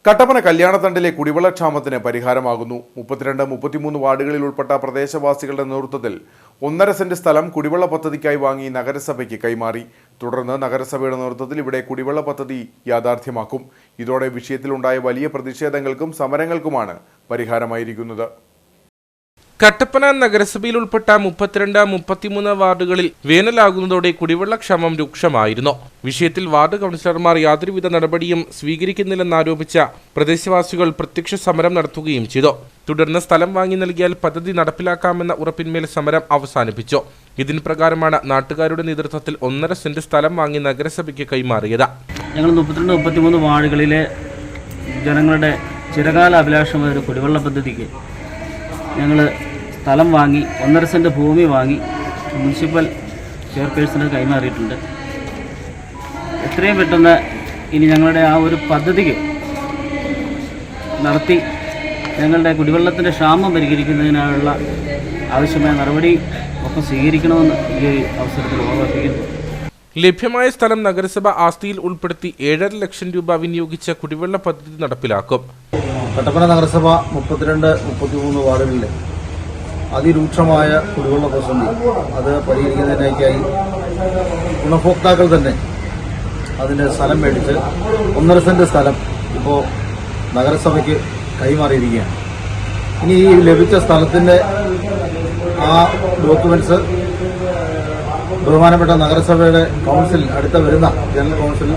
കട്ടപ്പന കല്യാണത്തണ്ടിലെ കുടിവെള്ളക്ഷാമത്തിന് പരിഹാരമാകുന്നു. 32-33 വാർഡുകളിൽ ഉൾപ്പെട്ട പ്രദേശവാസികളുടെ നേതൃത്വത്തിൽ 1.5 സെന്റ് സ്ഥലം കുടിവെള്ള പദ്ധതിക്കായി വാങ്ങി നഗരസഭയ്ക്ക് കൈമാറി. തുടർന്ന് നഗരസഭയുടെ നേതൃത്വത്തിൽ ഇവിടെ കുടിവെള്ള പദ്ധതി യാഥാർത്ഥ്യമാക്കും. ഇതോടെ വിഷയത്തിലുണ്ടായ വലിയ പ്രതിഷേധങ്ങൾക്കും സമരങ്ങൾക്കുമാണ് പരിഹാരമായിരിക്കുന്നത്. കട്ടപ്പന നഗരസഭയിൽ ഉൾപ്പെട്ട 32-33 വാർഡുകളിൽ വേനലാകുന്നതോടെ കുടിവെള്ളക്ഷാമം രൂക്ഷമായിരുന്നു. വിഷയത്തിൽ വാർഡ് കൗൺസിലർമാർ യാതൊരുവിധ നടപടിയും സ്വീകരിക്കുന്നില്ലെന്നാരോപിച്ച പ്രദേശവാസികൾ പ്രത്യക്ഷ സമരം നടത്തുകയും ചെയ്തു. തുടർന്ന് സ്ഥലം വാങ്ങി നൽകിയാൽ പദ്ധതി നടപ്പിലാക്കാമെന്ന ഉറപ്പിന്മേൽ സമരം അവസാനിപ്പിച്ചു. ഇതിന് പ്രകാരമാണ് നാട്ടുകാരുടെ നേതൃത്വത്തിൽ 1.5 സെന്റ് സ്ഥലം വാങ്ങി നഗരസഭയ്ക്ക് കൈമാറിയത്. ഞങ്ങൾ 32-33 വാർഡുകളിലെ ജനങ്ങളുടെ ചിരകാല അഭിലാഷമായ ഒരു കുടിവെള്ള പദ്ധതിക്ക് ഞങ്ങൾ സ്ഥലം വാങ്ങി 1.5 സെന്റ് ഭൂമി വാങ്ങി മുനിസിപ്പൽ ചെയർപേഴ്സണ് കൈമാറിയിട്ടുണ്ട്. എത്രയും പെട്ടെന്ന് ഇനി ഞങ്ങളുടെ ആ ഒരു പദ്ധതിക്ക് നടത്തി ഞങ്ങളുടെ കുടിവെള്ളത്തിൻ്റെ ക്ഷാമം പരിഹരിക്കുന്നതിനുള്ള ആവശ്യമായ നടപടി ഒപ്പം സ്വീകരിക്കണമെന്ന് ഈ അവസരത്തിൽ ഓർമ്മിപ്പിക്കുന്നു. ലഭ്യമായ സ്ഥലം നഗരസഭ ആസ്തിയിൽ ഉൾപ്പെടുത്തി 7.5 ലക്ഷം രൂപ വിനിയോഗിച്ച കുടിവെള്ള പദ്ധതി നടപ്പിലാക്കും. കട്ടപ്പന നഗരസഭ 32-33 വാർഡുകളിലെ അതിരൂക്ഷമായ കുടിവെള്ള പ്രതിസന്ധി അത് പരിഹരിക്കുന്നതിനായി ഗുണഭോക്താക്കൾ തന്നെ അതിന് സ്ഥലം മേടിച്ച് 1.5 സെന്റ് സ്ഥലം ഇപ്പോൾ നഗരസഭയ്ക്ക് കൈമാറിയിരിക്കുകയാണ്. ഇനി ഈ ലഭിച്ച സ്ഥലത്തിൻ്റെ ആ ഡോക്യുമെന്റ്സ് ബഹുമാനപ്പെട്ട നഗരസഭയുടെ കൗൺസിൽ അടുത്ത വരുന്ന ജനറൽ കൗൺസിൽ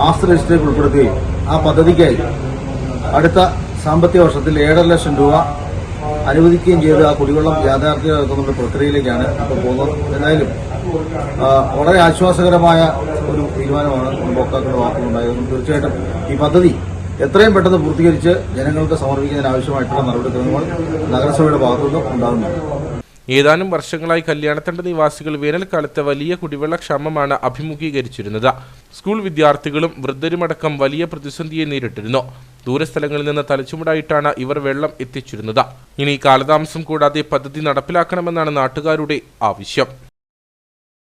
ആസ്തി രജിസ്റ്ററിൽ ഉൾപ്പെടുത്തുകയും ആ പദ്ധതിക്കായി അടുത്ത സാമ്പത്തിക വർഷത്തിൽ 7.5 ലക്ഷം രൂപ അനുവദിക്കുകയും ചെയ്ത് ആ കുടിവെള്ളം യാഥാർത്ഥ്യമാക്കുന്ന പ്രക്രിയയിലേക്കാണ് ഇപ്പോൾ പോകുന്നത്. എന്തായാലും വളരെ ആശ്വാസകരമായ ഒരു തീരുമാനമാണ് ഉപഭോക്താക്കളുടെ ഭാഗത്തുനിന്നുണ്ടായത്. തീർച്ചയായിട്ടും ഈ പദ്ധതി എത്രയും പെട്ടെന്ന് പൂർത്തീകരിച്ച് ജനങ്ങൾക്ക് സമർപ്പിക്കുന്നതിന് ആവശ്യമായിട്ടുള്ള നടപടിക്രമങ്ങൾ നഗരസഭയുടെ ഭാഗത്തുനിന്നും ഉണ്ടാകുന്നുണ്ട്. ഏതാനും വർഷങ്ങളായി കല്യാണത്തണ്ട് നിവാസികൾ വേനൽക്കാലത്ത് വലിയ കുടിവെള്ളക്ഷാമമാണ് അഭിമുഖീകരിച്ചിരുന്നത്. സ്കൂൾ വിദ്യാർത്ഥികളും വൃദ്ധരുമടക്കം വലിയ പ്രതിസന്ധിയെ നേരിട്ടിരുന്നു. ദൂരസ്ഥലങ്ങളിൽ നിന്ന് തലച്ചുമടായിട്ടാണ് ഇവർ വെള്ളം എത്തിച്ചിരുന്നത്. ഇനി കാലതാമസം കൂടാതെ പദ്ധതി നടപ്പിലാക്കണമെന്നാണ് നാട്ടുകാരുടെ ആവശ്യം.